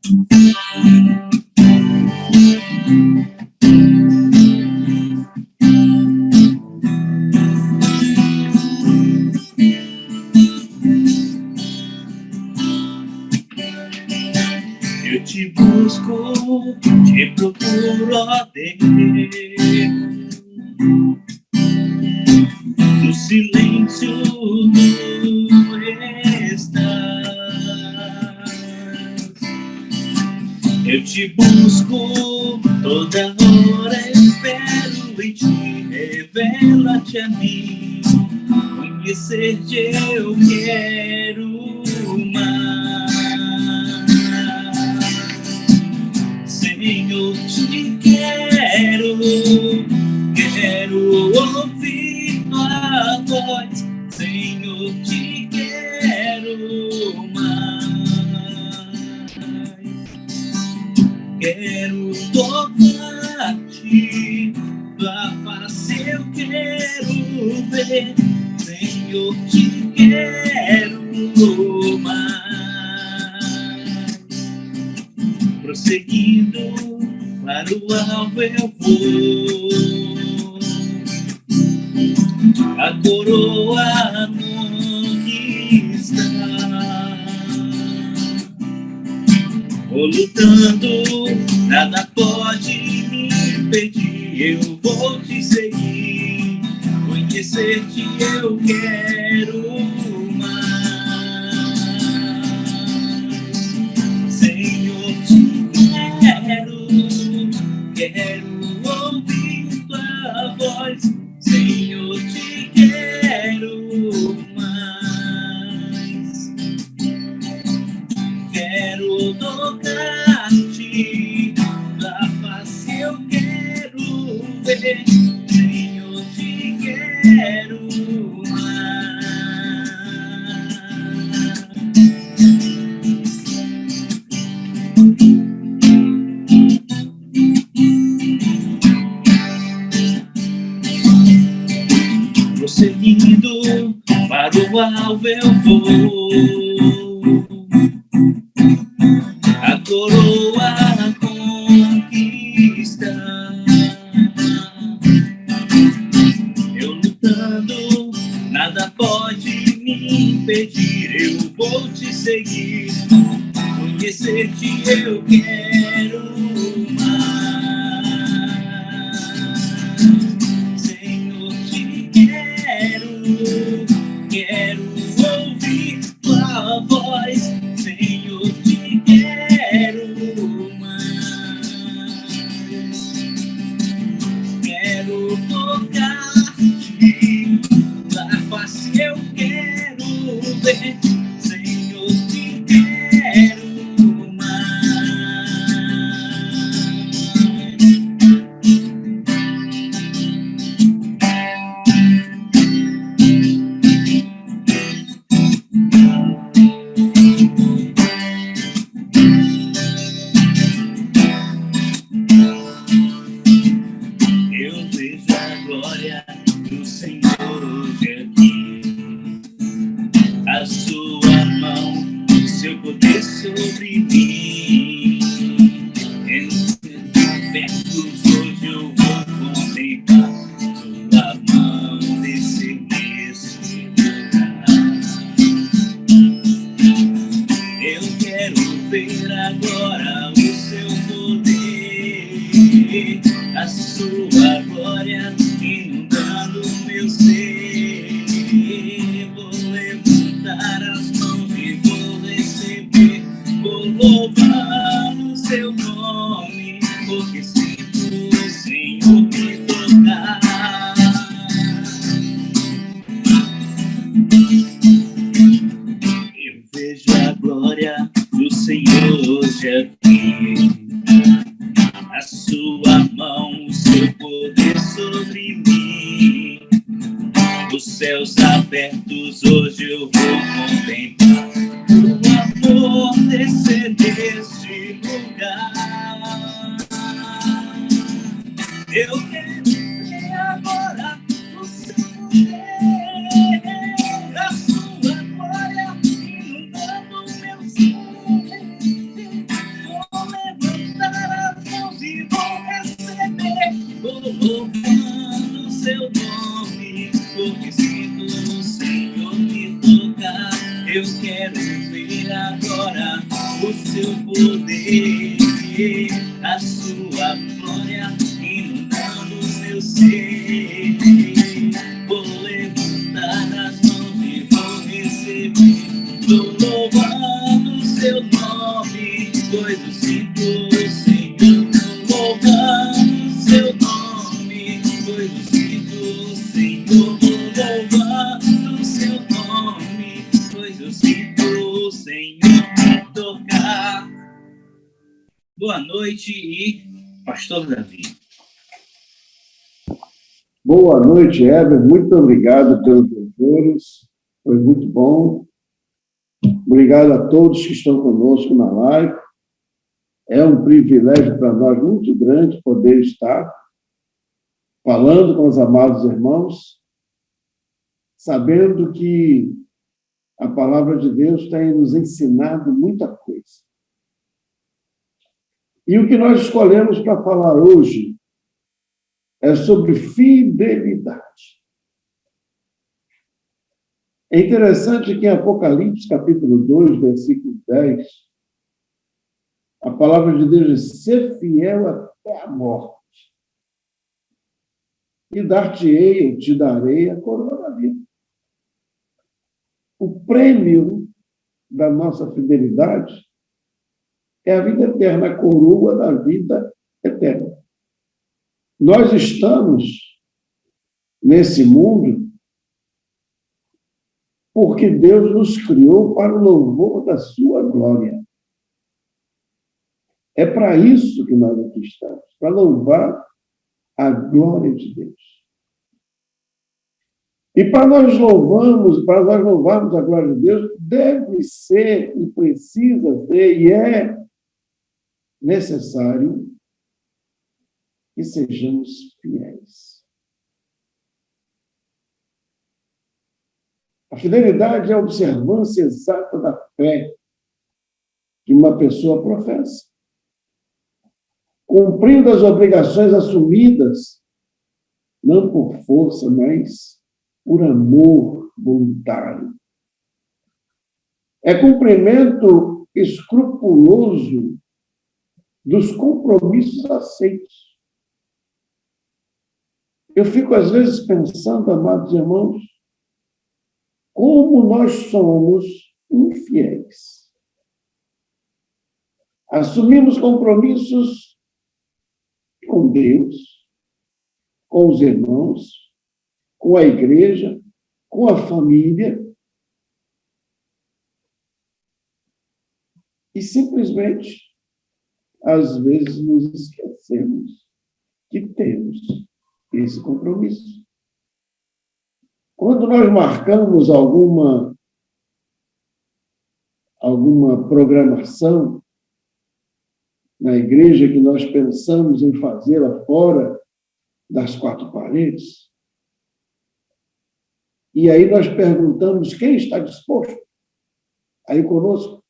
Eu te busco, te procuro, ó Deus. No silêncio tu estás. Eu te busco, toda hora espero em ti. Revela-te a mim, conhecer-te eu quero mais. Senhor, te quero ouvir tua voz. Senhor, te quero mais. Quero tocar-te, tua face eu quero ver. Senhor, te quero mais. Prosseguindo para o alvo eu vou, a coroa conquistar. Vou lutando, nada pode me impedir. Eu vou te seguir, conhecer-te eu quero mais. Senhor, te quero ouvir tua voz. Senhor, te quero mais. Quero tocar-te, tua face eu quero ver. Senhor, te quero mais. Prosseguindo para o alvo eu vou, a coroa conquistar. Eu lutando, nada pode me impedir. Eu vou te seguir, conhecer-te eu quero mais. Senhor, te quero ouvir tua voz. Senhor, te quero mais. Quero tocar-te, tua face eu quero ver. Senhor, te quero sobre mim. Em seus abertos hoje eu vou contemplar tua mão descer nesse lugar. Eu quero ver agora o seu poder, a sua glória inundando meu ser. Vou levantar as mãos e vou receber. Vou louvar o seu nome, porque sinto o Senhor me tocar. Eu vejo a glória do Senhor hoje aqui, a sua mão, o seu poder sobre mim. Os céus abertos hoje eu vou contemplar o amor descer neste lugar. Eu quero ver agora o seu poder, a sua glória inundando meu ser. Vou seu poder, a sua glória inundando meu ser. Vou levantar as mãos e vou receber. Vou louvando seu nome, pois eu sinto o Senhor. Vou louvando seu nome, pois eu sinto o Senhor. Vou louvando seu nome, pois eu sinto o Senhor tocar. Boa noite e Pastor Davi. Boa noite, Heber. Muito obrigado pelos louvores. Foi muito bom. Obrigado a todos que estão conosco na live. É um privilégio para nós muito grande poder estar falando com os amados irmãos, sabendo que a palavra de Deus tem nos ensinado muita coisa. E o que nós escolhemos para falar hoje é sobre fidelidade. É interessante que em Apocalipse, capítulo 2, versículo 10, a palavra de Deus diz: ser fiel até a morte, e dar-te-ei, eu te darei a coroa da vida. O prêmio da nossa fidelidade é a vida eterna, a coroa da vida eterna. Nós estamos nesse mundo porque Deus nos criou para o louvor da sua glória. É para isso que nós aqui estamos, para louvar a glória de Deus. E para nós louvarmos a glória de Deus, deve ser e precisa ser, e é necessário que sejamos fiéis. A fidelidade é a observância exata da fé que uma pessoa professa, cumprindo as obrigações assumidas, não por força, mas por amor voluntário. É cumprimento escrupuloso dos compromissos aceitos. Eu fico, às vezes, pensando, amados irmãos, como nós somos infiéis. Assumimos compromissos com Deus, com os irmãos, com a igreja, com a família, e simplesmente, às vezes, nos esquecemos que temos esse compromisso. Quando nós marcamos alguma programação na igreja que nós pensamos em fazê-la fora das quatro paredes, e aí nós perguntamos quem está disposto a ir conosco.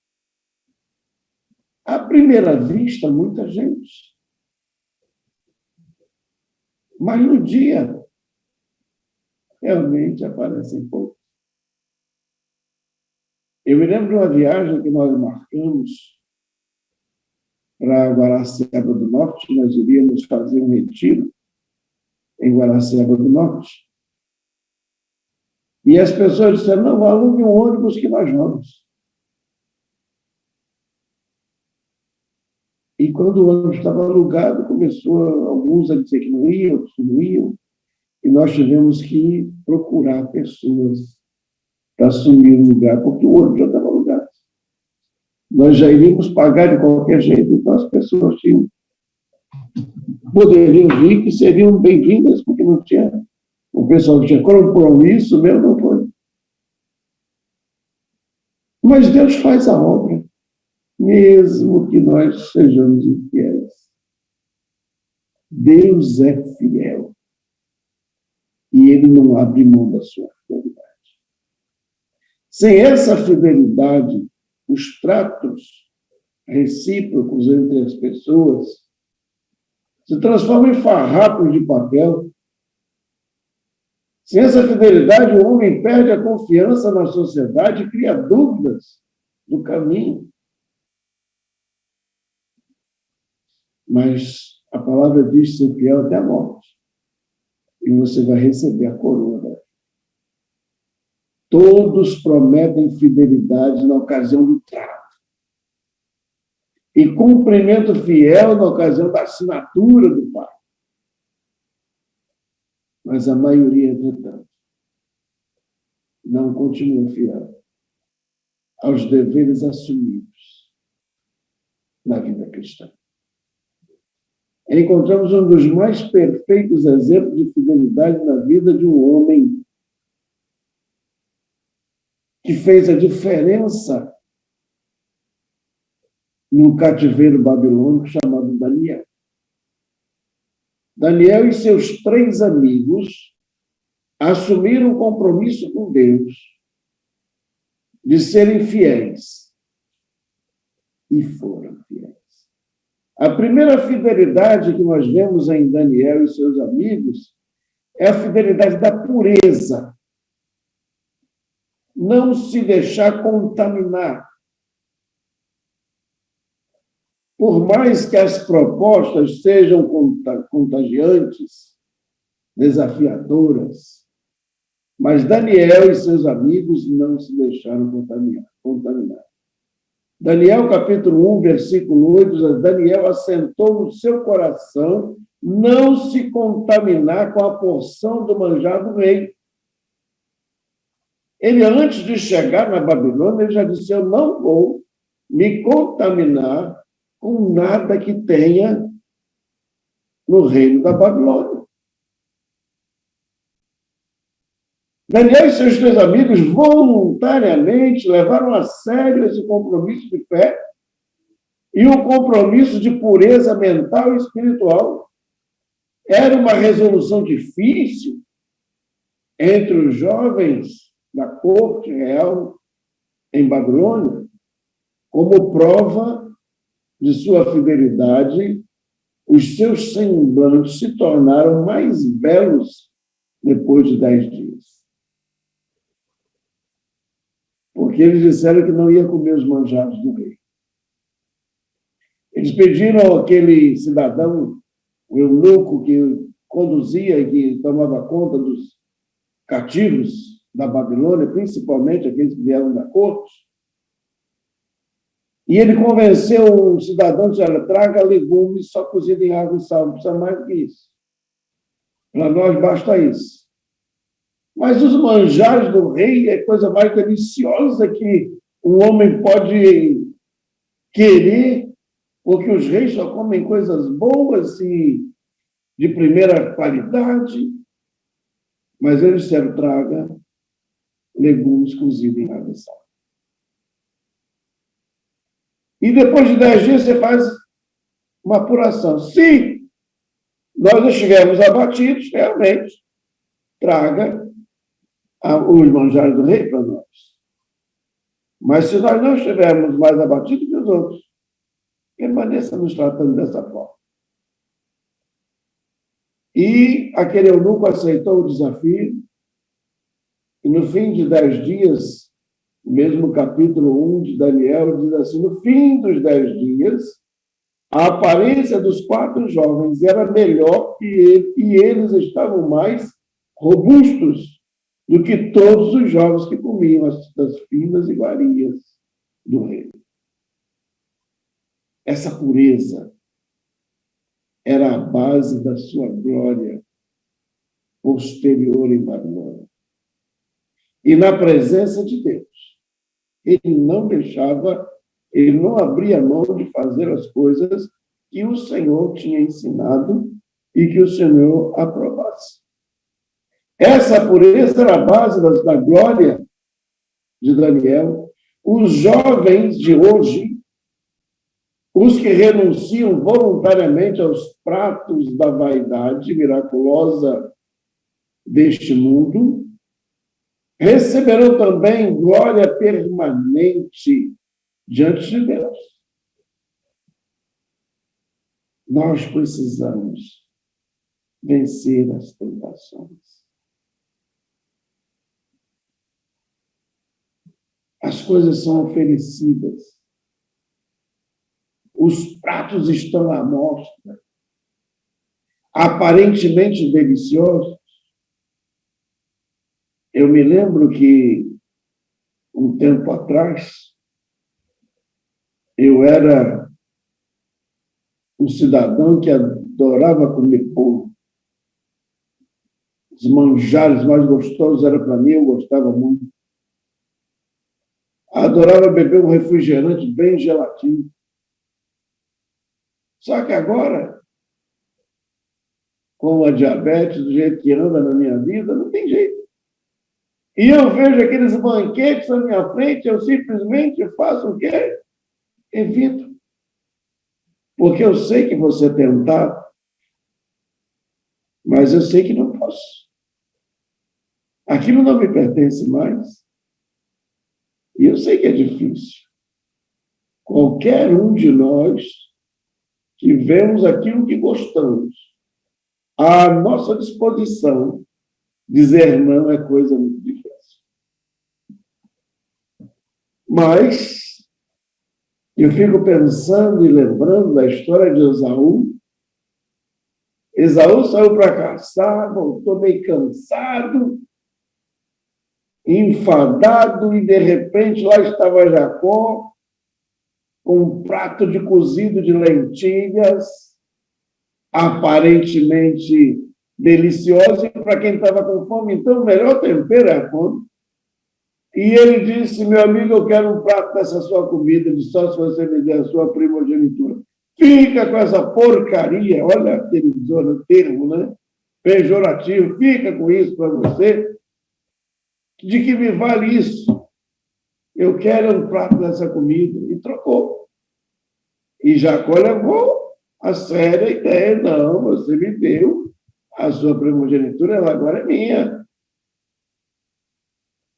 À primeira vista, muita gente. Mas no dia, realmente aparecem poucos. Eu me lembro de uma viagem que nós marcamos para Guaraciaba do Norte. Nós iríamos fazer um retiro em Guaraciaba do Norte. E as pessoas disseram: não, alugue um ônibus que nós vamos. E quando o ônibus estava alugado, começou alguns a dizer que não iam, outros não iam, e nós tivemos que procurar pessoas para assumir o lugar, porque o ônibus já estava alugado. Nós já iríamos pagar de qualquer jeito, então as pessoas poderiam vir, que seriam bem-vindas, porque não tinha, o pessoal que tinha compromisso, meu não foi. Mas Deus faz a obra, mesmo que nós sejamos infiéis. Deus é fiel. E Ele não abre mão da sua fidelidade. Sem essa fidelidade, os tratos recíprocos entre as pessoas se transformam em farrapos de papel. Sem essa fidelidade, o homem perde a confiança na sociedade e cria dúvidas do caminho. Mas a palavra diz ser fiel até a morte. E você vai receber a coroa da vida. Todos prometem fidelidade na ocasião do trato. E cumprimento fiel na ocasião da assinatura do pai. Mas a maioria, entretanto, não continua fiel aos deveres assumidos na vida cristã. Encontramos um dos mais perfeitos exemplos de fidelidade na vida de um homem que fez a diferença no cativeiro babilônico chamado Daniel. Daniel e seus 3 amigos assumiram um compromisso com Deus de serem fiéis. E foram fiéis. A primeira fidelidade que nós vemos em Daniel e seus amigos é a fidelidade da pureza. Não se deixar contaminar. Por mais que as propostas sejam contagiantes, desafiadoras, mas Daniel e seus amigos não se deixaram contaminar. Daniel, capítulo 1, versículo 8, diz: Daniel assentou no seu coração não se contaminar com a porção do manjar do rei. Ele, antes de chegar na Babilônia, ele já disse: eu não vou me contaminar com nada que tenha no reino da Babilônia. Daniel e seus 3 amigos voluntariamente levaram a sério esse compromisso de fé e um compromisso de pureza mental e espiritual. Era uma resolução difícil entre os jovens da corte real em Babilônia. Como prova de sua fidelidade, os seus semblantes se tornaram mais belos depois de 10 dias. Porque eles disseram que não ia comer os manjares do rei. Eles pediram àquele cidadão, o eunuco, que conduzia e que tomava conta dos cativos da Babilônia, principalmente aqueles que vieram da corte, e ele convenceu o cidadão, disse: olha, traga legumes só cozidos em água e sal, não precisa mais do que isso. Para nós basta isso. Mas os manjares do rei é a coisa mais deliciosa que um homem pode querer, porque os reis só comem coisas boas e de primeira qualidade. Mas eles disseram: traga legumes cozidos em água e sal. E depois de 10 dias você faz uma apuração. Se nós estivermos abatidos, realmente, traga os manjares do rei para nós. Mas se nós não estivermos mais abatidos que os outros, permaneça nos tratando dessa forma. E aquele eunuco aceitou o desafio, e no fim de 10 dias, mesmo capítulo 1 de Daniel, diz assim: no fim dos 10 dias, a aparência dos 4 jovens era melhor que ele, e eles estavam mais robustos do que todos os jovens que comiam das finas iguarias do rei. Essa pureza era a base da sua glória posterior em Babilônia. E na presença de Deus, ele não deixava, ele não abria mão de fazer as coisas que o Senhor tinha ensinado e que o Senhor aprovasse. Essa pureza era a base da glória de Daniel. Os jovens de hoje, os que renunciam voluntariamente aos pratos da vaidade miraculosa deste mundo, receberão também glória permanente diante de Deus. Nós precisamos vencer as tentações. As coisas são oferecidas os pratos estão à mostra, aparentemente deliciosos. Eu me lembro que, um tempo atrás, eu era um cidadão que adorava comer bolo. Os manjares mais gostosos eram para mim, eu gostava muito. Adorava beber um refrigerante bem geladinho. Só que agora, com a diabetes, do jeito que anda na minha vida, não tem jeito. E eu vejo aqueles banquetes na minha frente, eu simplesmente faço o quê? Evito. Porque eu sei que vou ser tentado, mas eu sei que não posso. Aquilo não me pertence mais. E eu sei que é difícil. Qualquer um de nós que vemos aquilo que gostamos, à nossa disposição, dizer não é coisa muito difícil. Mas eu fico pensando e lembrando da história de Esaú. Esaú saiu para caçar, voltou meio cansado, enfadado, e de repente lá estava Jacó, com um prato de cozido de lentilhas, aparentemente delicioso, e para quem estava com fome, então o melhor tempero é a fome. E ele disse: meu amigo, eu quero um prato dessa sua comida, só se você me der a sua primogenitura. Fica com essa porcaria, olha aquele termo, né? Pejorativo, fica com isso para você. De que me vale isso? Eu quero um prato dessa comida. E trocou. E Jacó levou a sério a ideia: não, você me deu a sua primogenitura, ela agora é minha.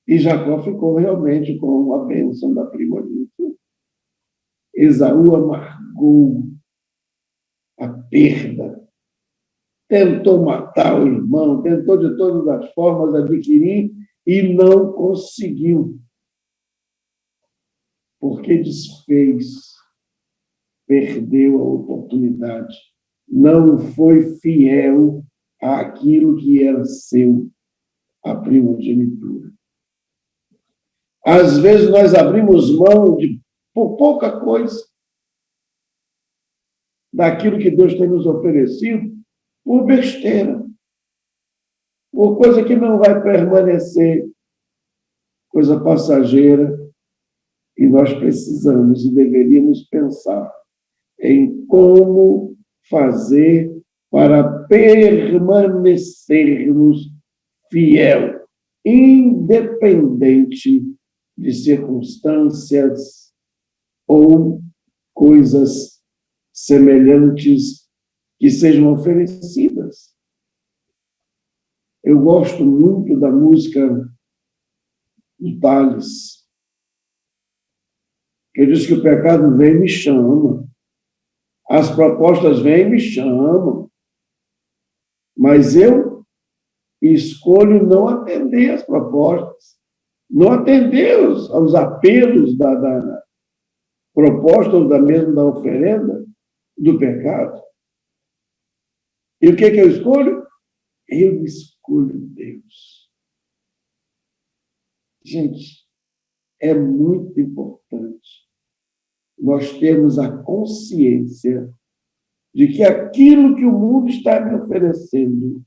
E Jacó ficou realmente com a bênção da primogenitura. Esaú amargou a perda, tentou matar o irmão, tentou de todas as formas adquirir e não conseguiu, porque desfez, perdeu a oportunidade, não foi fiel àquilo que era seu, a primogenitura. Às vezes nós abrimos mão por pouca coisa daquilo que Deus tem nos oferecido, por besteira, por coisa que não vai permanecer, coisa passageira, e nós precisamos e deveríamos pensar em como fazer para permanecermos fiel, independente de circunstâncias ou coisas semelhantes que sejam oferecidas. Eu gosto muito da música do Tales, que diz que o pecado vem e me chama, as propostas vêm e me chamam, mas eu escolho não atender às propostas, não atender aos apelos da proposta ou mesmo da oferenda do pecado. E o que eu escolho? Eu escolho Deus. Gente, é muito importante nós termos a consciência de que aquilo que o mundo está me oferecendo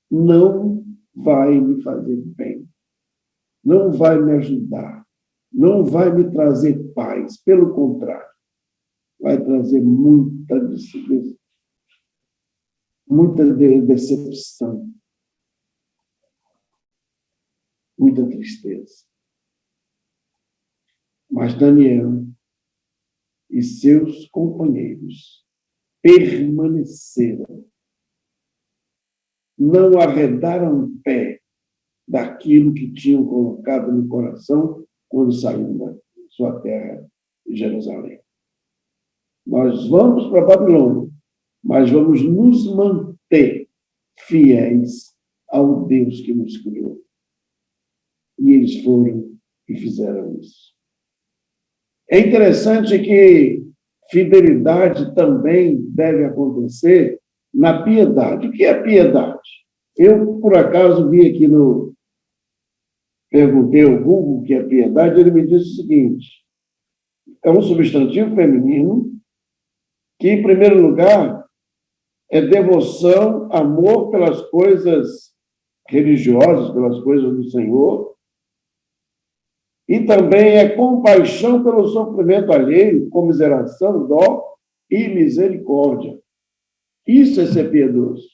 não vai me fazer bem, não vai me ajudar, não vai me trazer paz. Pelo contrário, vai trazer muita decepção, muita tristeza. Mas Daniel e seus companheiros permaneceram, não arredaram o pé daquilo que tinham colocado no coração quando saíram da sua terra, Jerusalém. Nós vamos para a Babilônia, mas vamos nos manter fiéis ao Deus que nos criou. E eles foram e fizeram isso. É interessante que fidelidade também deve acontecer na piedade. O que é piedade? Eu, por acaso, vi aqui no... Perguntei ao Google o que é piedade, ele me disse o seguinte: é um substantivo feminino que, em primeiro lugar, é devoção, amor pelas coisas religiosas, pelas coisas do Senhor, e também é compaixão pelo sofrimento alheio, comiseração, dó e misericórdia. Isso é ser piedoso.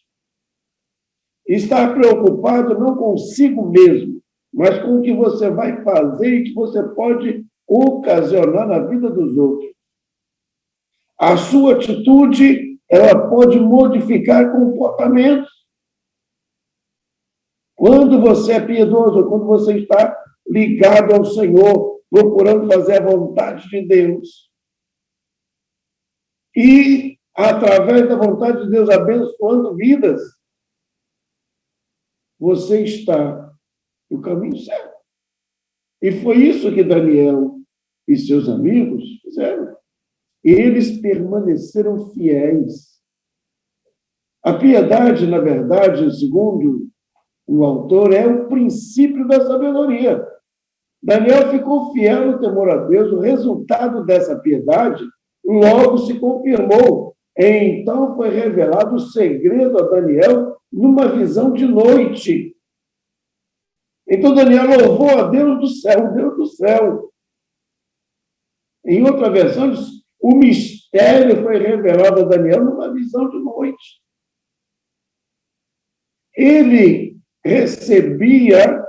Estar preocupado não consigo mesmo, mas com o que você vai fazer e que você pode ocasionar na vida dos outros. A sua atitude, ela pode modificar comportamentos. Quando você é piedoso, quando você está ligado ao Senhor, procurando fazer a vontade de Deus, e, através da vontade de Deus, abençoando vidas, você está no caminho certo. E foi isso que Daniel e seus amigos fizeram. Eles permaneceram fiéis. A piedade, na verdade, segundo o autor, é o princípio da sabedoria. Daniel ficou fiel no temor a Deus. O resultado dessa piedade logo se confirmou. Então foi revelado o segredo a Daniel numa visão de noite. Então Daniel louvou a Deus do céu, Deus do céu. Em outra versão, o mistério foi revelado a Daniel numa visão de noite. Ele recebia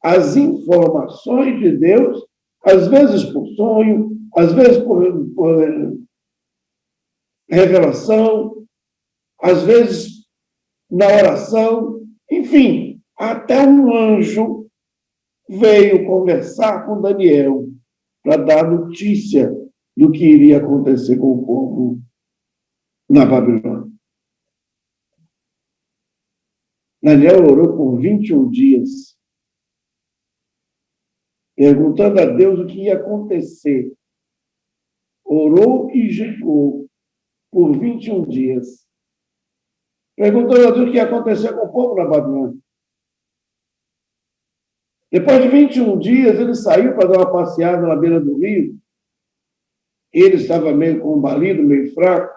as informações de Deus, às vezes por sonho, às vezes por revelação, às vezes na oração, enfim, até um anjo veio conversar com Daniel para dar notícia do que iria acontecer com o povo na Babilônia. Daniel orou por 21 dias, perguntando a Deus o que ia acontecer. Orou e jejuou por 21 dias, perguntando a Deus o que ia acontecer com o povo na Babilônia. Depois de 21 dias, ele saiu para dar uma passeada na beira do rio. Ele estava meio combalido, meio fraco,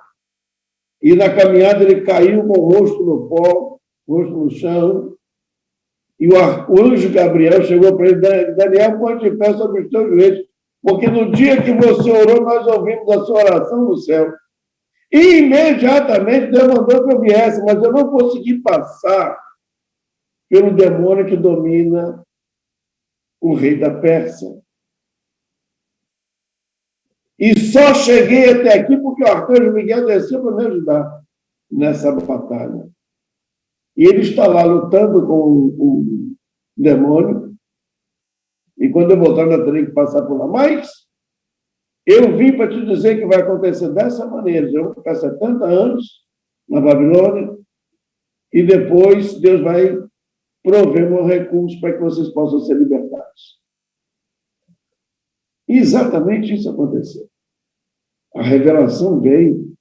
e na caminhada ele caiu com o rosto no pó, rosto no chão, e o anjo Gabriel chegou para ele: Daniel, põe de pé sobre os teus joelhos, porque no dia que você orou, nós ouvimos a sua oração no céu. E imediatamente Deus mandou que eu viesse, mas eu não consegui passar pelo demônio que domina o rei da Pérsia. E só cheguei até aqui porque o arcanjo Miguel desceu para me ajudar nessa batalha. E ele está lá lutando com o demônio. E quando eu voltar, eu terei que passar por lá. Mas eu vim para te dizer que vai acontecer dessa maneira. Eu vou ficar 70 anos na Babilônia e depois Deus vai prover meus recursos para que vocês possam ser libertados. E exatamente isso aconteceu. A revelação veio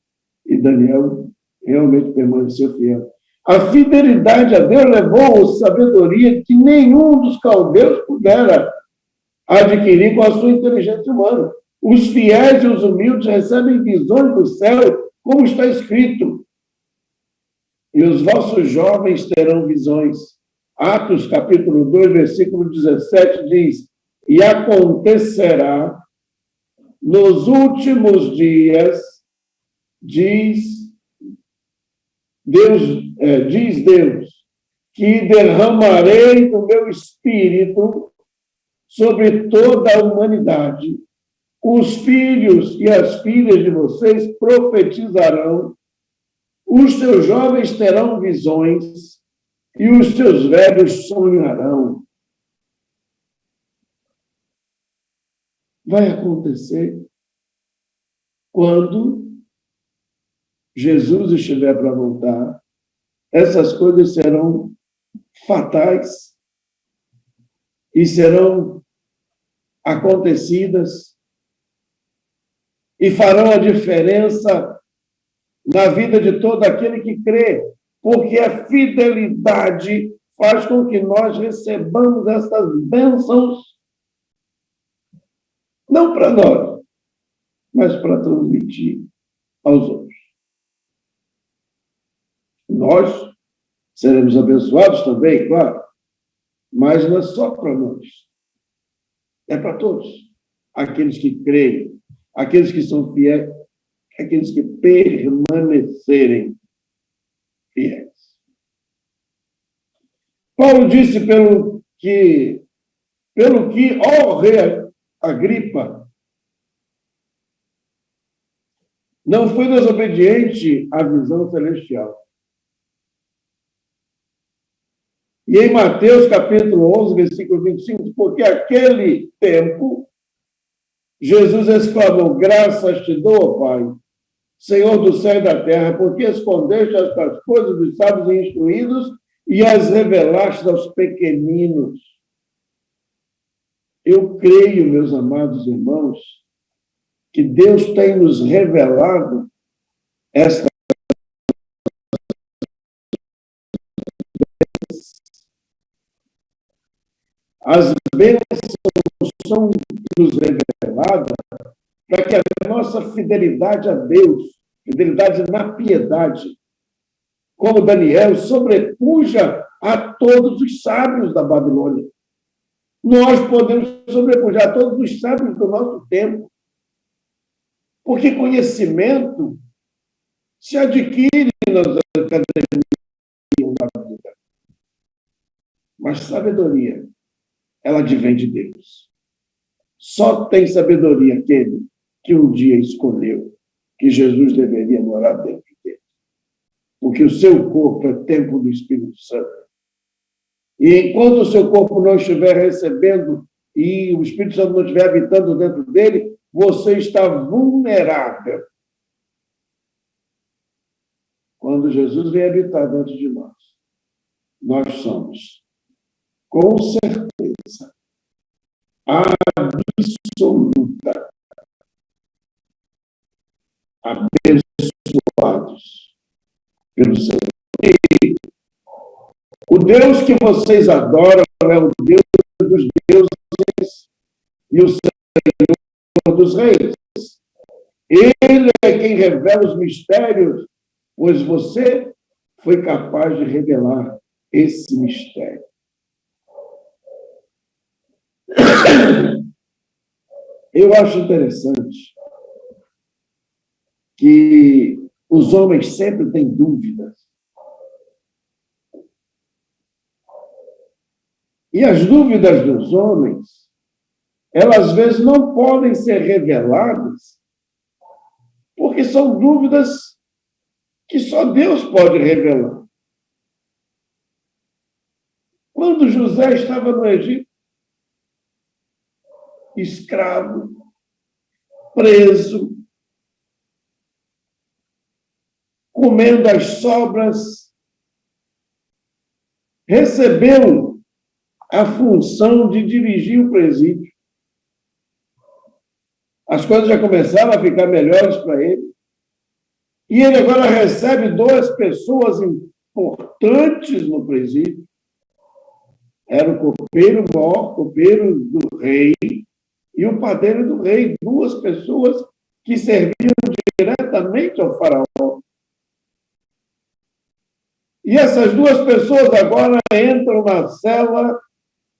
e Daniel realmente permaneceu fiel. A fidelidade a Deus levou sabedoria que nenhum dos caldeus pudera adquirir com a sua inteligência humana. Os fiéis e os humildes recebem visões do céu, como está escrito. E os vossos jovens terão visões. Atos, capítulo 2, versículo 17, diz: e acontecerá nos últimos dias, diz Deus, que derramarei do meu espírito sobre toda a humanidade. Os filhos e as filhas de vocês profetizarão, os seus jovens terão visões e os seus velhos sonharão. Vai acontecer quando Jesus estiver para voltar. Essas coisas serão fatais e serão acontecidas e farão a diferença na vida de todo aquele que crê, porque a fidelidade faz com que nós recebamos essas bênçãos, não para nós, mas para transmitir aos outros. Nós seremos abençoados também, claro, mas não é só para nós, é para todos. Aqueles que creem, aqueles que são fiéis, aqueles que permanecerem fiéis. Paulo disse pelo que, ó rei Agripa, não fui desobediente à visão celestial. E em Mateus, capítulo 11, versículo 25, porque aquele tempo, Jesus exclamou, graças te dou, Pai, Senhor do céu e da terra, porque escondeste estas coisas dos sábios e instruídos e as revelaste aos pequeninos. Eu creio, meus amados irmãos, que Deus tem nos revelado esta as bênçãos são nos reveladas para que a nossa fidelidade a Deus, fidelidade na piedade, como Daniel, sobrepuja a todos os sábios da Babilônia. Nós podemos sobrepujar a todos os sábios do nosso tempo, porque conhecimento se adquire nas academias da vida. Mas sabedoria, ela advém de Deus. Só tem sabedoria aquele que um dia escolheu que Jesus deveria morar dentro dele. Porque o seu corpo é templo do Espírito Santo. E enquanto o seu corpo não estiver recebendo e o Espírito Santo não estiver habitando dentro dele, você está vulnerável. Quando Jesus vem habitar dentro de nós somos, com certeza, absoluta, abençoados pelo Senhor. E o Deus que vocês adoram é o Deus dos deuses e o Senhor dos reis. Ele é quem revela os mistérios, pois você foi capaz de revelar esse mistério. Eu acho interessante que os homens sempre têm dúvidas. E as dúvidas dos homens, elas às vezes não podem ser reveladas, porque são dúvidas que só Deus pode revelar. Quando José estava no Egito, escravo, preso, comendo as sobras, recebeu a função de dirigir o presídio. As coisas já começaram a ficar melhores para ele. E ele agora recebe 2 pessoas importantes no presídio. Era o copeiro-mor, copeiro do rei, e o padeiro do rei. 2 pessoas que serviam diretamente ao faraó. E essas 2 pessoas agora entram na cela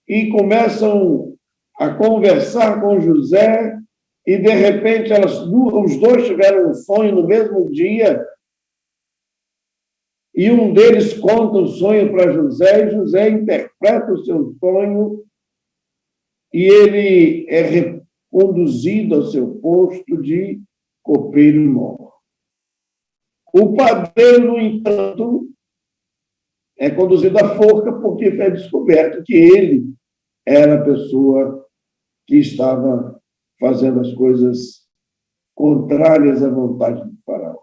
e começam a conversar com José, e de repente os 2 tiveram um sonho no mesmo dia, e um deles conta o sonho para José, e José interpreta o seu sonho, e ele é reconduzido ao seu posto de copeiro-mor. O padeiro, no entanto, é conduzido à forca porque foi descoberto que ele era a pessoa que estava fazendo as coisas contrárias à vontade do faraó.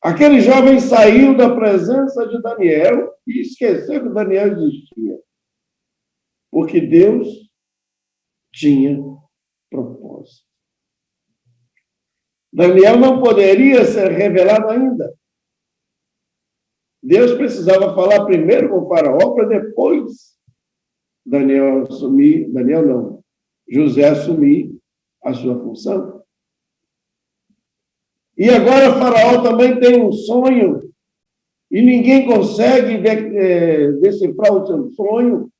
Aquele jovem saiu da presença de Daniel e esqueceu que Daniel existia. Porque Deus tinha propósito. Daniel não poderia ser revelado ainda. Deus precisava falar primeiro com o faraó para depois José assumir a sua função. E agora o faraó também tem um sonho e ninguém consegue decifrar o seu sonho.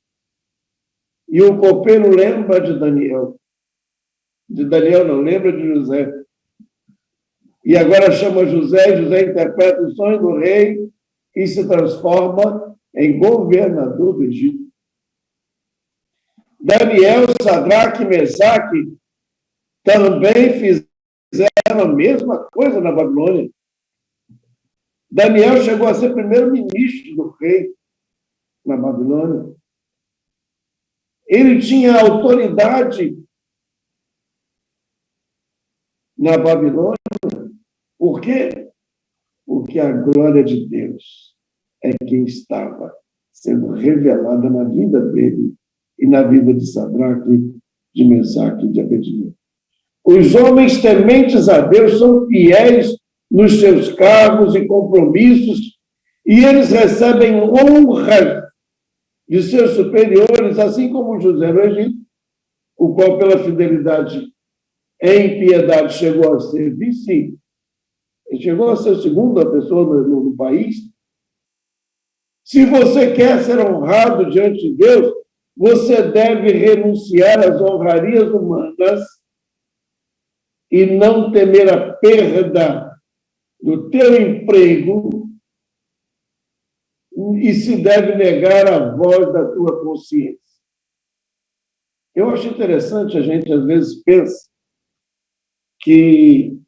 E o copeiro lembra de Daniel. De Daniel não, lembra de José. E agora chama José interpreta o sonho do rei e se transforma em governador do Egito. Daniel, Sadraque e Mesaque também fizeram a mesma coisa na Babilônia. Daniel chegou a ser primeiro-ministro do rei na Babilônia. Ele tinha autoridade na Babilônia. Por quê? Porque a glória de Deus é quem estava sendo revelada na vida dele e na vida de Sadraque, de Mesaque e de Abednego. Os homens tementes a Deus são fiéis nos seus cargos e compromissos e eles recebem honra de seus superiores, assim como José no Egito, o qual, pela fidelidade em piedade, chegou a ser vice, chegou a ser segunda pessoa no país. Se você quer ser honrado diante de Deus, você deve renunciar às honrarias humanas e não temer a perda do teu emprego e se deve negar a voz da tua consciência. Eu acho interessante, a gente às vezes pensa que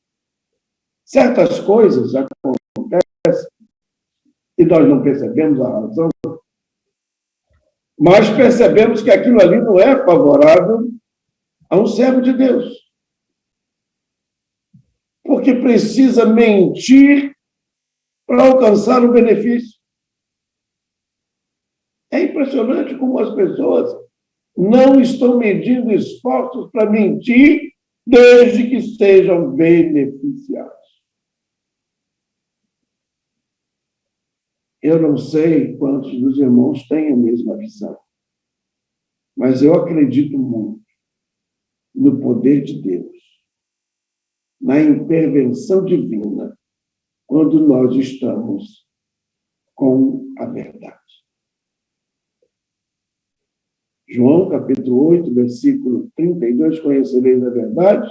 certas coisas acontecem e nós não percebemos a razão, mas percebemos que aquilo ali não é favorável a um servo de Deus. Porque precisa mentir para alcançar o benefício. É impressionante como as pessoas não estão medindo esforços para mentir desde que sejam beneficiados. Eu não sei quantos dos irmãos têm a mesma visão, mas eu acredito muito no poder de Deus, na intervenção divina, quando nós estamos com a verdade. João, capítulo 8, versículo 32, conhecereis a verdade,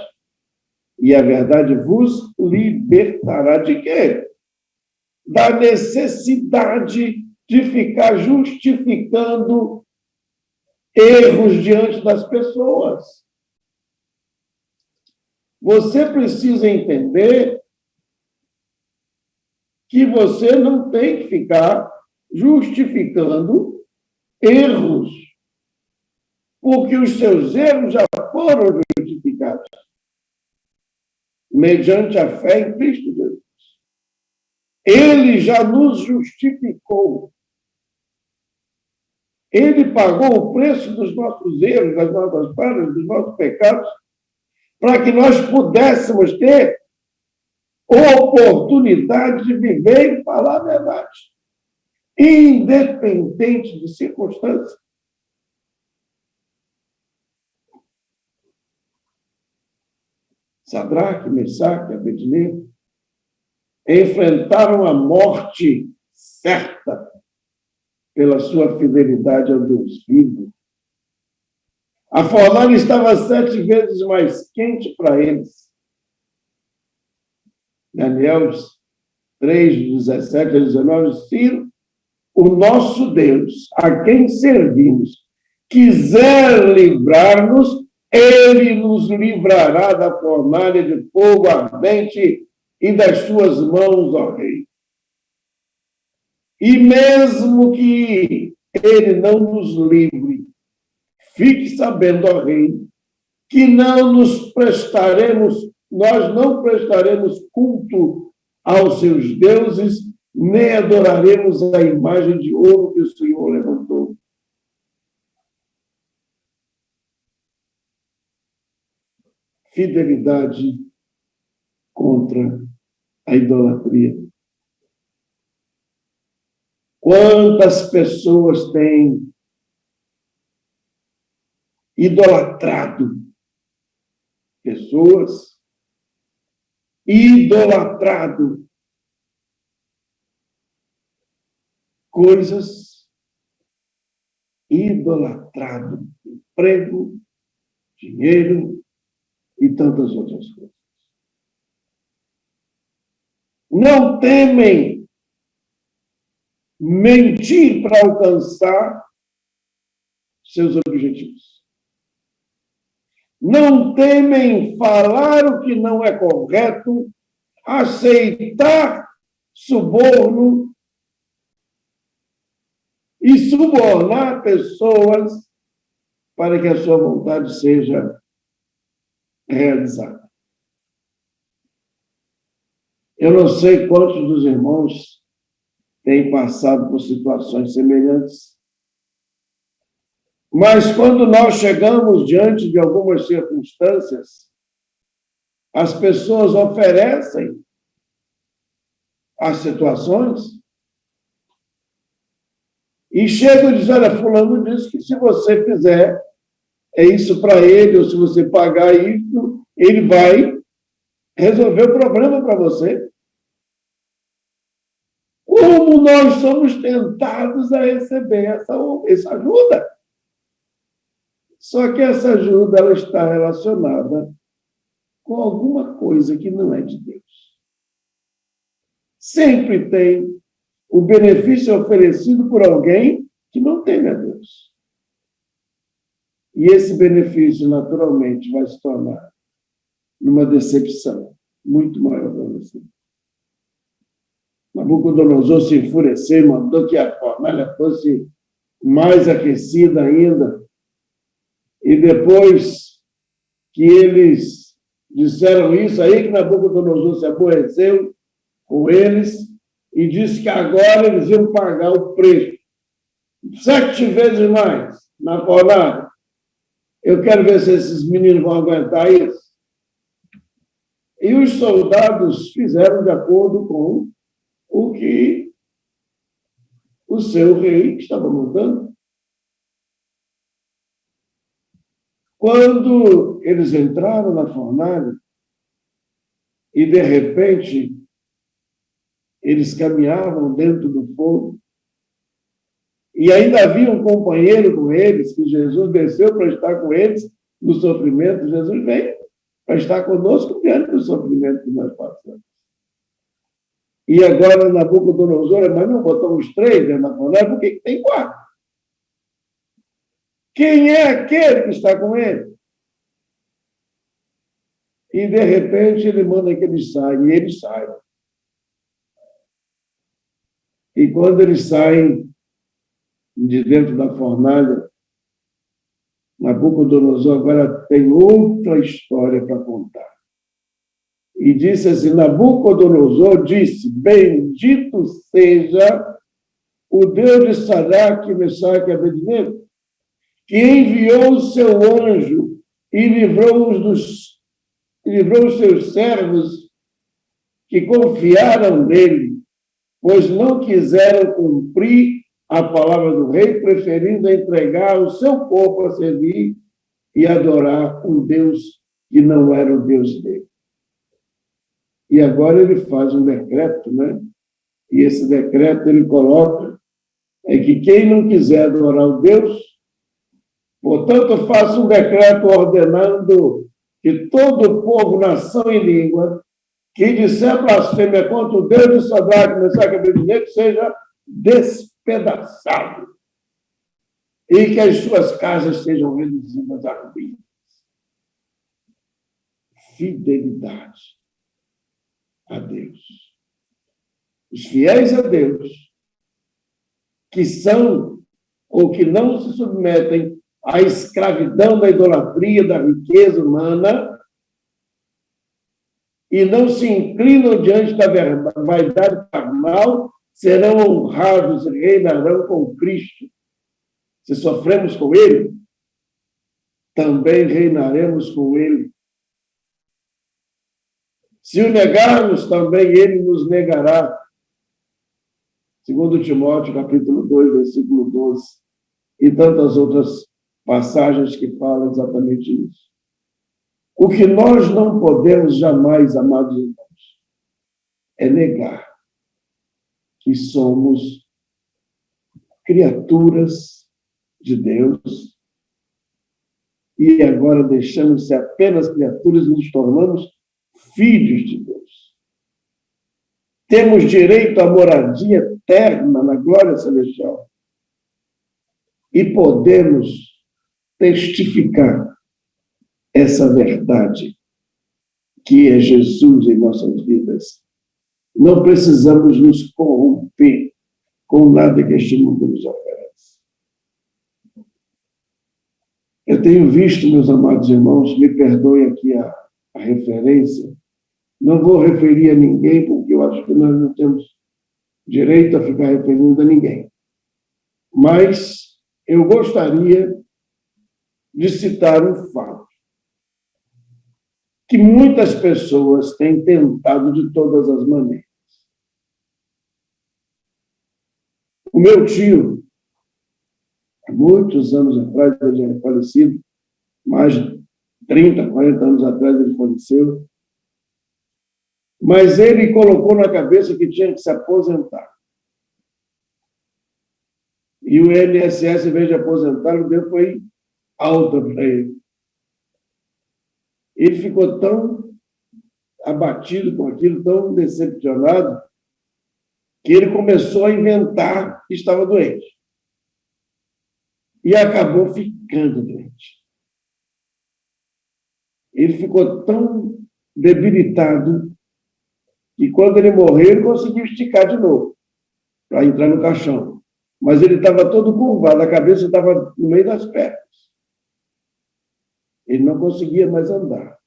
e a verdade vos libertará de quê? Da necessidade de ficar justificando erros diante das pessoas. Você precisa entender que você não tem que ficar justificando erros, porque os seus erros já foram justificados mediante a fé em Cristo Jesus. Ele já nos justificou. Ele pagou o preço dos nossos erros, das nossas falhas, dos nossos pecados, para que nós pudéssemos ter oportunidade de viver e falar a verdade, independente de circunstâncias. Sadraque, Mesaque e Abednego enfrentaram a morte certa pela sua fidelidade ao Deus vivo. A fornalha estava 7 vezes mais quente para eles. Daniel 3, 17 a 19, se o nosso Deus, a quem servimos, quiser livrar-nos, ele nos livrará da fornalha de fogo ardente e das suas mãos, ó Rei. E mesmo que ele não nos livre, fique sabendo, ó Rei, que nós não prestaremos culto aos seus deuses, nem adoraremos a imagem de ouro que o Senhor levantou. fidelidade contra a idolatria. Quantas pessoas têm idolatrado pessoas, idolatrado coisas, idolatrado emprego, dinheiro e tantas outras coisas. Não temem mentir para alcançar seus objetivos. Não temem falar o que não é correto, aceitar suborno e subornar pessoas para que a sua vontade seja realizada. Eu não sei quantos dos irmãos têm passado por situações semelhantes, mas quando nós chegamos diante de algumas circunstâncias, as pessoas oferecem as situações e chegam e dizem, olha, fulano disse que se você fizer isso para ele, ou se você pagar isso, ele vai resolver o problema para você. Como nós somos tentados a receber essa ajuda? Só que essa ajuda ela está relacionada com alguma coisa que não é de Deus. Sempre tem o benefício oferecido por alguém que não teme a Deus. E esse benefício, naturalmente, vai se tornar numa decepção muito maior para você. Nabucodonosor se enfureceu, mandou que a fornalha fosse mais aquecida ainda. E depois que eles disseram isso, aí que Nabucodonosor se aborreceu com eles e disse que agora eles iam pagar o preço 7 vezes mais na fornalha. Eu quero ver se esses meninos vão aguentar isso. E os soldados fizeram de acordo com o que o seu rei estava mandando. Quando eles entraram na fornalha e, de repente, eles caminhavam dentro do fogo e ainda havia um companheiro com eles, que Jesus desceu para estar com eles no sofrimento, Jesus veio para estar conosco diante do sofrimento que nós passamos. E agora Nabucodonosor, mas não botamos 3 dentro da fornalha, por que tem 4? Quem é aquele que está com ele? E, de repente, ele manda que eles saiam, e eles saem. E quando eles saem de dentro da fornalha, Nabucodonosor agora tem outra história para contar. E disse assim, Nabucodonosor disse, bendito seja o Deus de Sadraque, Mesaque e Abednego, que enviou o seu anjo e livrou os seus servos que confiaram nele, pois não quiseram cumprir a palavra do rei, preferindo entregar o seu corpo a servir e adorar um Deus que não era o Deus dele. E agora ele faz um decreto, né? E esse decreto ele coloca que quem não quiser adorar o Deus, portanto, faça um decreto ordenando que todo o povo, nação e língua, que disser blasfêmia contra o Deus de Sadraque, Mesaque e Abednego, seja despedaçado e que as suas casas sejam reduzidas a ruínas. Fidelidade a Deus. Os fiéis a Deus, que são ou que não se submetem à escravidão da idolatria, da riqueza humana, e não se inclinam diante da vaidade carnal, serão honrados e reinarão com Cristo. Se sofremos com Ele, também reinaremos com Ele. Se o negarmos, também ele nos negará. Segundo Timóteo, capítulo 2, versículo 12. E tantas outras passagens que falam exatamente isso. O que nós não podemos jamais, amados irmãos, é negar que somos criaturas de Deus e agora deixamos de ser apenas criaturas e nos tornamos filhos de Deus. Temos direito à moradia eterna na glória celestial e podemos testificar essa verdade que é Jesus em nossas vidas. Não precisamos nos corromper com nada que este mundo nos oferece. Eu tenho visto, meus amados irmãos, me perdoe aqui a referência, não vou referir a ninguém, porque eu acho que nós não temos direito a ficar referindo a ninguém. Mas eu gostaria de citar um fato que muitas pessoas têm tentado de todas as maneiras. O meu tio, há muitos anos atrás, ele é falecido, mais de 30, 40 anos atrás ele faleceu, mas ele colocou na cabeça que tinha que se aposentar. E o INSS, em vez de aposentar, o deu foi alta para ele. Ele ficou tão abatido com aquilo, tão decepcionado, que ele começou a inventar que estava doente. E acabou ficando doente. Ele ficou tão debilitado que quando ele morreu, ele conseguiu esticar de novo para entrar no caixão. Mas ele estava todo curvado, a cabeça estava no meio das pernas. Ele não conseguia mais andar.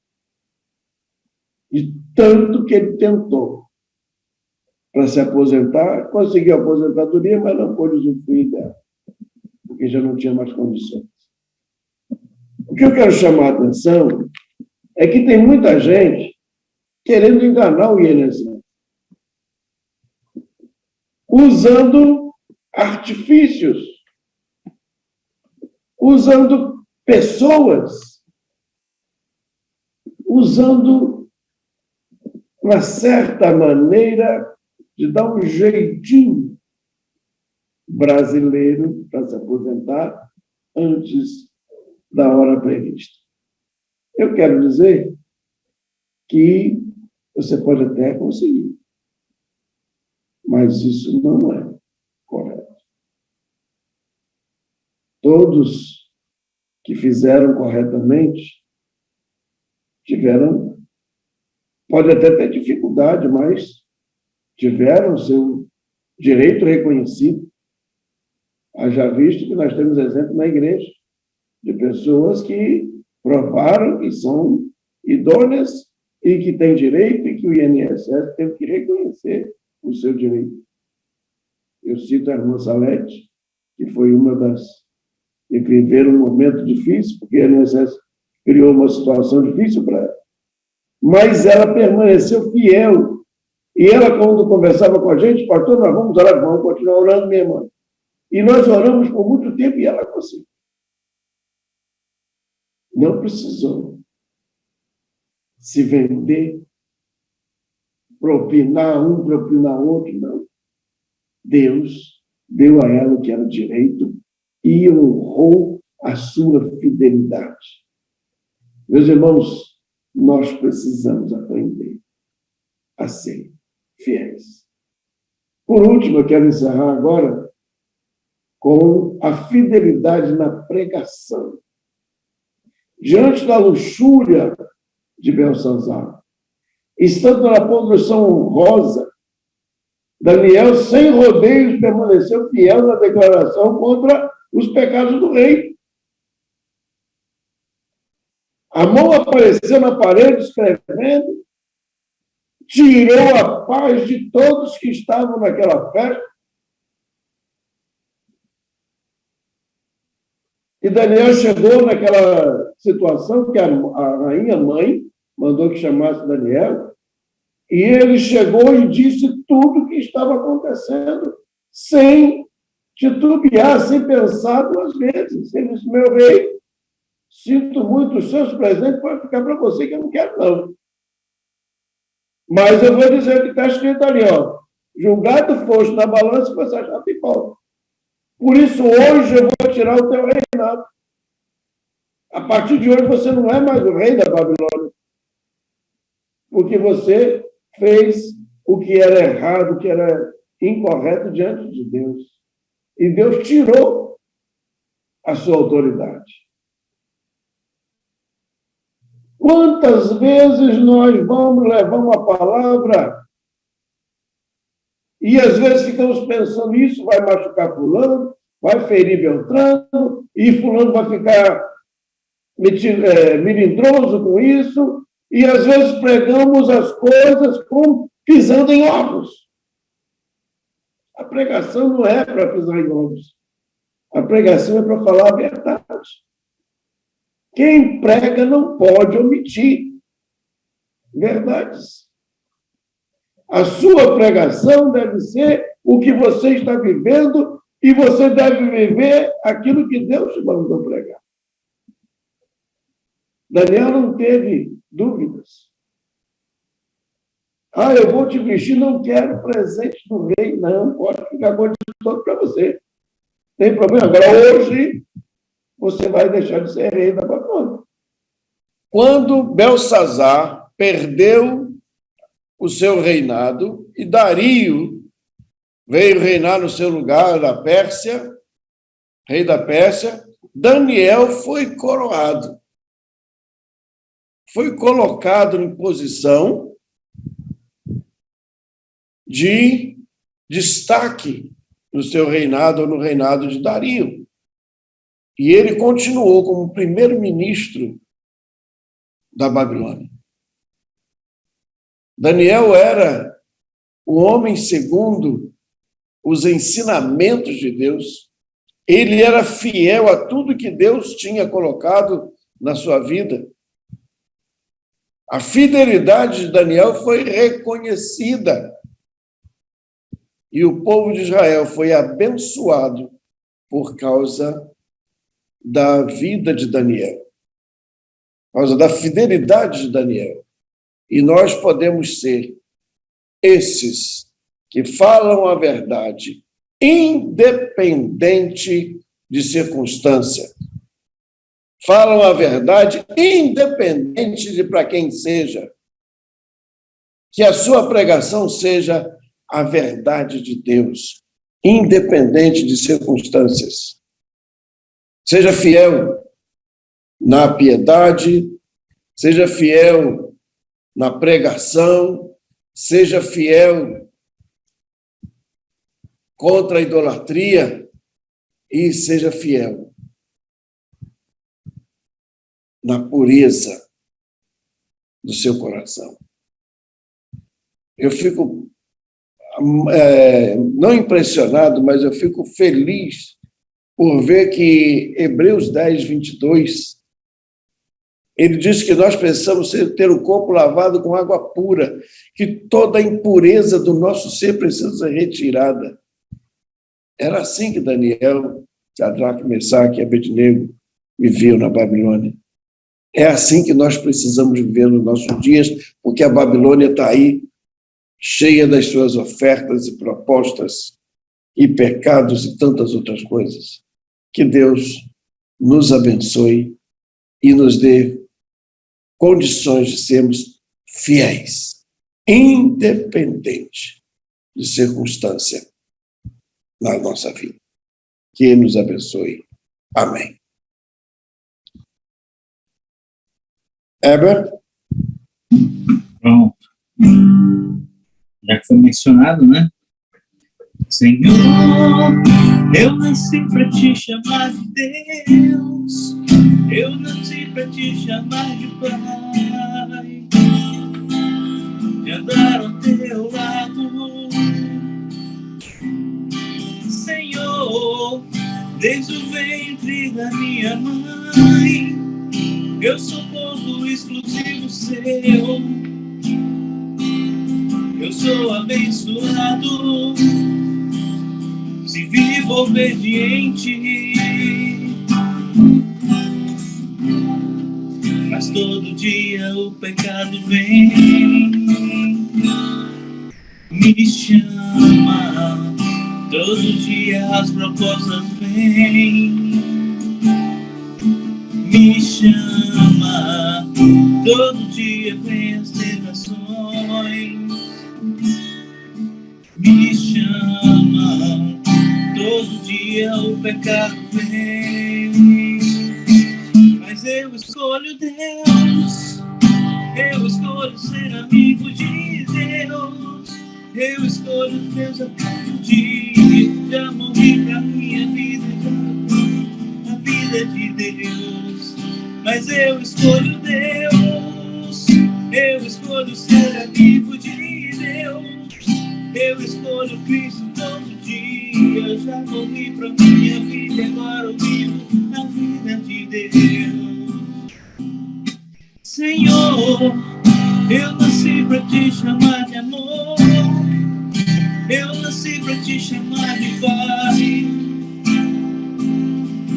De tanto que ele tentou para se aposentar, conseguiu a aposentadoria, mas não pôde usufruir dela, porque já não tinha mais condições. O que eu quero chamar a atenção é que tem muita gente querendo enganar o INSS, usando artifícios, usando pessoas, usando uma certa maneira de dar um jeitinho brasileiro para se aposentar antes da hora prevista. Eu quero dizer que você pode até conseguir, mas isso não é correto. Todos que fizeram corretamente tiveram, pode até ter dificuldade, mas tiveram seu direito reconhecido. Haja visto que nós temos exemplo na igreja de pessoas que provaram que são idôneas e que têm direito e que o INSS teve que reconhecer o seu direito. Eu cito a irmã Salete, que foi uma das que viveram um momento difícil, porque o INSS criou uma situação difícil para ela. Mas ela permaneceu fiel. E ela, quando conversava com a gente, pastor, nós vamos orar, vamos continuar orando, minha irmã. E nós oramos por muito tempo e ela conseguiu. Não precisou se vender, propinar um, propinar outro, não. Deus deu a ela o que era direito e honrou a sua fidelidade. Meus irmãos, nós precisamos aprender a ser fiéis. Por último, eu quero encerrar agora com a fidelidade na pregação. Diante da luxúria de Belsazar, estando na posição honrosa, Daniel, sem rodeios, permaneceu fiel na declaração contra os pecados do rei. A mão apareceu na parede escrevendo, tirou a paz de todos que estavam naquela festa. E Daniel chegou naquela situação que a rainha mãe mandou que chamasse Daniel, E ele chegou e disse tudo o que estava acontecendo, sem titubear, sem pensar duas vezes. Ele disse: meu rei, sinto muito, os seus presentes podem ficar para você, que eu não quero, não. Mas eu vou dizer o que está escrito ali, ó. Julgado foste na balança e você achar pipoca. Por isso, hoje eu vou tirar o teu reinado. A partir de hoje, você não é mais o rei da Babilônia. Porque você fez o que era errado, o que era incorreto diante de Deus. E Deus tirou a sua autoridade. Quantas vezes nós vamos levar uma palavra e às vezes ficamos pensando: isso vai machucar fulano, vai ferir Beltrano, e fulano vai ficar melindroso com isso, e às vezes pregamos as coisas como pisando em ovos. A pregação não é para pisar em ovos. A pregação é para falar a verdade. Quem prega não pode omitir verdades. A sua pregação deve ser o que você está vivendo, e você deve viver aquilo que Deus te mandou pregar. Daniel não teve dúvidas. Eu vou te vestir, não quero presente do rei, não, pode ficar com todo para você. Tem problema? Agora, hoje, você vai deixar de ser rei da Babilônia. Quando Belsazar perdeu o seu reinado e Dario veio reinar no seu lugar da Pérsia, rei da Pérsia, Daniel foi coroado. Foi colocado em posição de destaque no seu reinado ou no reinado de Dario. E ele continuou como primeiro-ministro da Babilônia. Daniel era o homem segundo os ensinamentos de Deus. Ele era fiel a tudo que Deus tinha colocado na sua vida. A fidelidade de Daniel foi reconhecida. E o povo de Israel foi abençoado por causa da vida de Daniel, por causa da fidelidade de Daniel. E nós podemos ser esses que falam a verdade, independente de circunstância. Falam a verdade, independente de para quem seja. Que a sua pregação seja a verdade de Deus, independente de circunstâncias. Seja fiel na piedade, seja fiel na pregação, seja fiel contra a idolatria e seja fiel na pureza do seu coração. Eu fico não impressionado, mas eu fico feliz por ver que Hebreus 10, 22, ele diz que nós precisamos ter o corpo lavado com água pura, que toda a impureza do nosso ser precisa ser retirada. Era assim que Daniel, Sadraque, Mesaque e Abednego viviam na Babilônia. É assim que nós precisamos viver nos nossos dias, porque a Babilônia está aí, cheia das suas ofertas e propostas, e pecados e tantas outras coisas. Que Deus nos abençoe e nos dê condições de sermos fiéis, independente de circunstância na nossa vida. Que Ele nos abençoe. Amém. Heber? Pronto. Já que foi mencionado, né? Senhor, eu nasci para te chamar de Deus, eu nasci para te chamar de Pai, de andar ao teu lado. Senhor, desde o ventre da minha mãe, eu sou povo exclusivo seu. sou abençoado se vivo obediente, mas todo dia o pecado vem, me chama, todo dia as propostas vêm, me chama, todo dia vem as tentações, me chama, todo dia o pecado vem, mas eu escolho Deus, eu escolho ser amigo de Deus, eu escolho Deus a todo dia, já morri pra minha vida, a vida de Deus, mas eu escolho Deus, eu escolho ser amigo de Deus, eu escolho Cristo todo dia, eu já morri pra minha vida e agora eu vivo a vida de Deus. Senhor, eu nasci pra te chamar de amor, eu nasci pra te chamar de Pai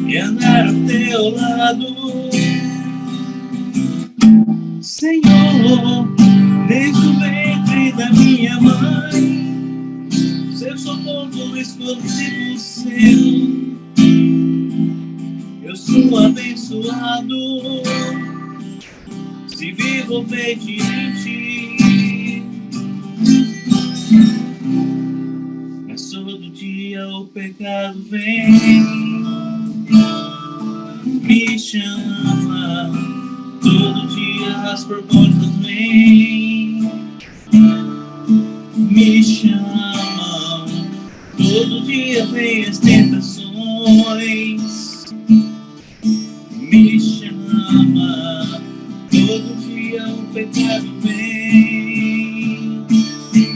e andar ao teu lado. Senhor, desde o ventre da minha mãe, seu socorro exclusivo seu, eu sou abençoado se vivo obediente, mas todo dia o pecado vem, me chama, todo dia as propostas vêm, me chamam, todo dia vem as tentações, me chama, todo dia o pecado vem,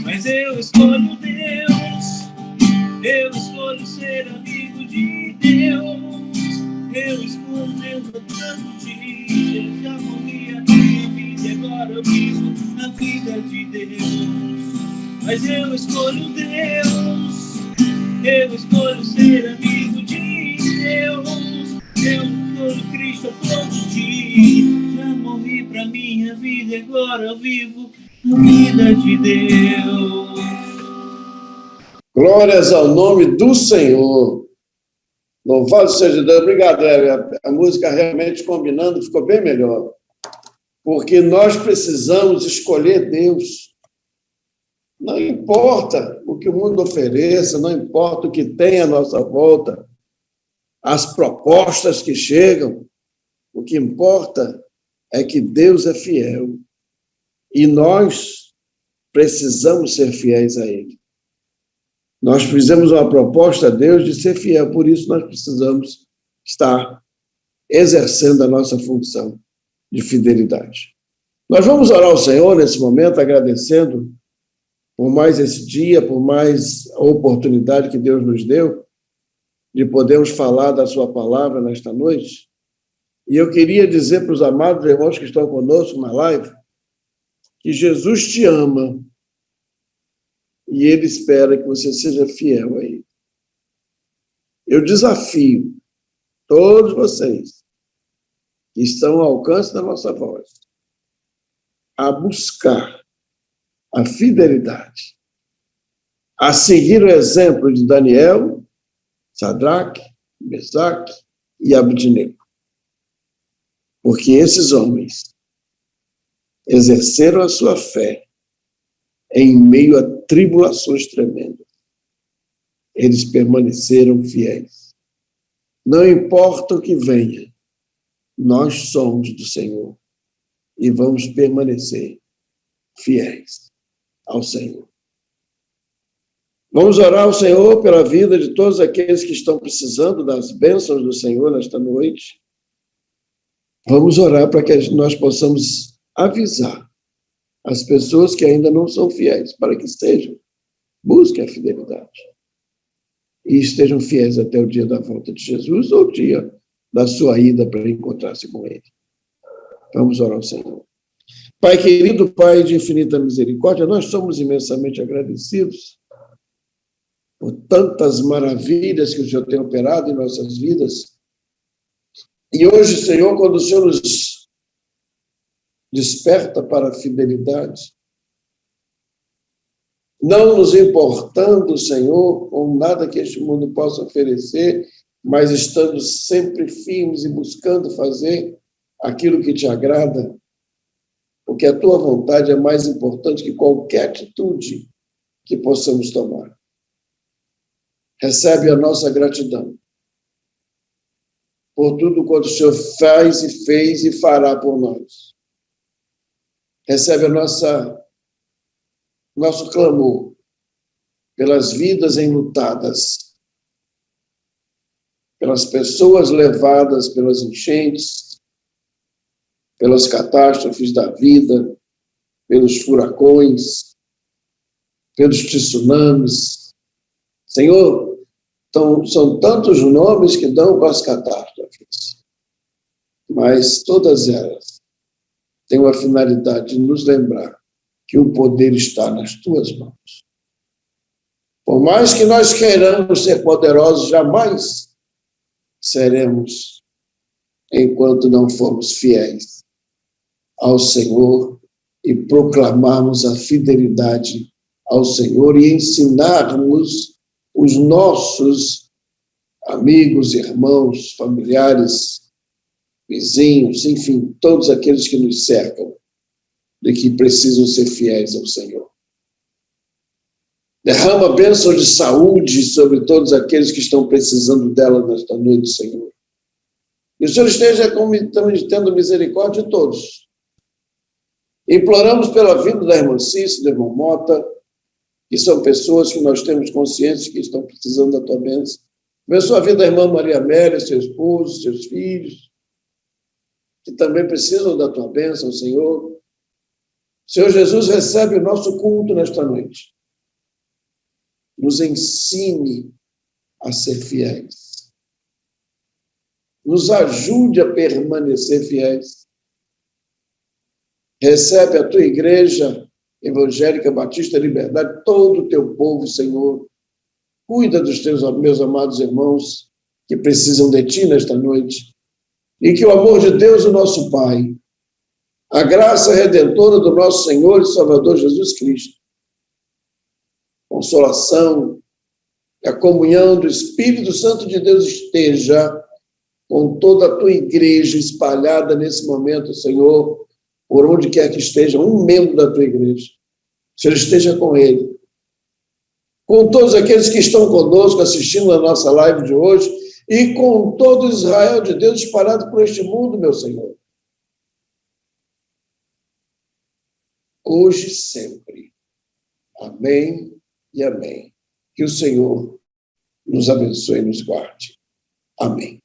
mas eu escolho Deus, eu escolho ser amigo de Deus, eu escolho Deus a todo dia, já morri a minha vida e agora eu vivo a vida de Deus, mas eu escolho Deus, eu escolho ser amigo de Deus, eu escolho Cristo a todo dia, já morri pra minha vida e agora eu vivo a vida de Deus. Glórias ao nome do Senhor. Louvado seja Deus. Obrigado, Hélio. A música realmente combinando ficou bem melhor. Porque nós precisamos escolher Deus. Não importa o que o mundo ofereça, não importa o que tem à nossa volta, as propostas que chegam, o que importa é que Deus é fiel. E nós precisamos ser fiéis a Ele. Nós fizemos uma proposta a Deus de ser fiel, por isso nós precisamos estar exercendo a nossa função de fidelidade. Nós vamos orar ao Senhor nesse momento, agradecendo por mais esse dia, por mais a oportunidade que Deus nos deu de podermos falar da sua palavra nesta noite. E eu queria dizer para os amados irmãos que estão conosco na live que Jesus te ama e Ele espera que você seja fiel a Ele. Eu desafio todos vocês que estão ao alcance da nossa voz a buscar a fidelidade, a seguir o exemplo de Daniel, Sadraque, Mesaque e Abednego. Porque esses homens exerceram a sua fé em meio a tribulações tremendas. Eles permaneceram fiéis. Não importa o que venha, nós somos do Senhor e vamos permanecer fiéis ao Senhor. Vamos orar ao Senhor pela vida de todos aqueles que estão precisando das bênçãos do Senhor nesta noite. Vamos orar para que nós possamos avisar as pessoas que ainda não são fiéis, para que estejam, busquem a fidelidade e estejam fiéis até o dia da volta de Jesus ou o dia da sua ida para encontrar-se com Ele. Vamos orar ao Senhor. Pai querido, Pai de infinita misericórdia, nós somos imensamente agradecidos por tantas maravilhas que o Senhor tem operado em nossas vidas. E hoje, Senhor, quando o Senhor nos desperta para a fidelidade, não nos importando, Senhor, com nada que este mundo possa oferecer, mas estando sempre firmes e buscando fazer aquilo que te agrada, porque a tua vontade é mais importante que qualquer atitude que possamos tomar. Recebe a nossa gratidão por tudo quanto o Senhor faz e fez e fará por nós. Recebe nosso clamor pelas vidas enlutadas, pelas pessoas levadas pelas enchentes, pelas catástrofes da vida, pelos furacões, pelos tsunamis. Senhor, são tantos nomes que dão para as catástrofes, mas todas elas têm uma finalidade de nos lembrar que o poder está nas tuas mãos. Por mais que nós queiramos ser poderosos, jamais seremos enquanto não formos fiéis ao Senhor e proclamarmos a fidelidade ao Senhor e ensinarmos os nossos amigos, irmãos, familiares, vizinhos, enfim, todos aqueles que nos cercam, de que precisam ser fiéis ao Senhor. Derrama bênção de saúde sobre todos aqueles que estão precisando dela nesta noite, Senhor. E o Senhor esteja tendo misericórdia de todos. Imploramos pela vida da irmã Cícera, do irmão Mota, que são pessoas que nós temos consciência que estão precisando da tua bênção. Abençoa a vida da irmã Maria Amélia, seu esposo, seus filhos, que também precisam da tua bênção, Senhor. Senhor Jesus, recebe o nosso culto nesta noite. Nos ensine a ser fiéis. Nos ajude a permanecer fiéis. Recebe a tua igreja evangélica Batista Liberdade, todo o teu povo, Senhor. Cuida dos teus meus amados irmãos que precisam de ti nesta noite. E que o amor de Deus, o nosso Pai, a graça redentora do nosso Senhor e Salvador Jesus Cristo, consolação e a comunhão do Espírito Santo de Deus esteja com toda a tua igreja espalhada nesse momento, Senhor, por onde quer que esteja um membro da tua igreja. O Senhor esteja com ele. Com todos aqueles que estão conosco assistindo a nossa live de hoje e com todo Israel de Deus espalhado por este mundo, meu Senhor. Hoje e sempre. Amém e amém. Que o Senhor nos abençoe e nos guarde. Amém.